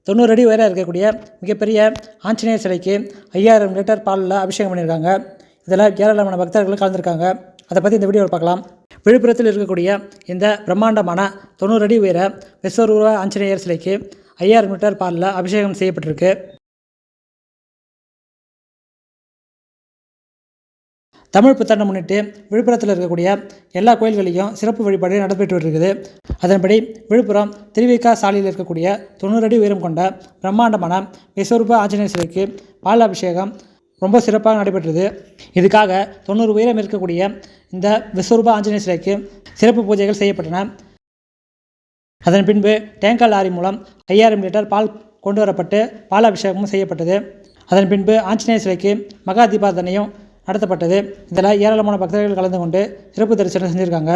90 அடி உயரம் இருக்கக்கூடிய மிகப்பெரிய ஆஞ்சநேயர் சிலைக்கு 5000 லிட்டர் பாலில் அபிஷேகம் பண்ணியிருக்காங்க. இதில் ஏராளமான பக்தர்கள் கலந்துருக்காங்க. அதை பற்றி இந்த வீடியோவில் பார்க்கலாம். விழுப்புரத்தில் இருக்கக்கூடிய இந்த பிரம்மாண்டமான 90 அடி உயர விஸ்வரூப ஆஞ்சநேயர் சிலைக்கு 5000 லிட்டர் பாலில் அபிஷேகம் செய்யப்பட்டிருக்கு. தமிழ் புத்தாண்டை முன்னிட்டு விழுப்புரத்தில் இருக்கக்கூடிய எல்லா கோயில்களையும் சிறப்பு வழிபாடு நடைபெற்று இருக்குது. அதன்படி விழுப்புரம் திருவிக சாலையில் இருக்கக்கூடிய 90 அடி உயரம் கொண்ட பிரம்மாண்டமான விஸ்வரூப ஆஞ்சநேயர் சிலைக்கு பால் அபிஷேகம் ரொம்ப சிறப்பாக நடைபெற்றது. இதுக்காக 90 உயரம் இருக்கக்கூடிய இந்த விஸ்வரூப ஆஞ்சநேயர் சிலைக்கு சிறப்பு பூஜைகள் செய்யப்பட்டன. அதன் பின்பு டேங்கர் லாரி மூலம் 5000 லிட்டர் பால் கொண்டு வரப்பட்டு பால் அபிஷேகமும் செய்யப்பட்டது. அதன் பின்பு ஆஞ்சநேயர் சிலைக்கு மகா தீபாரதனையும் நடத்தப்பட்டது. இதில் ஏராளமான பக்தர்கள் கலந்து கொண்டு சிறப்பு தரிசனம் செஞ்சுருக்காங்க.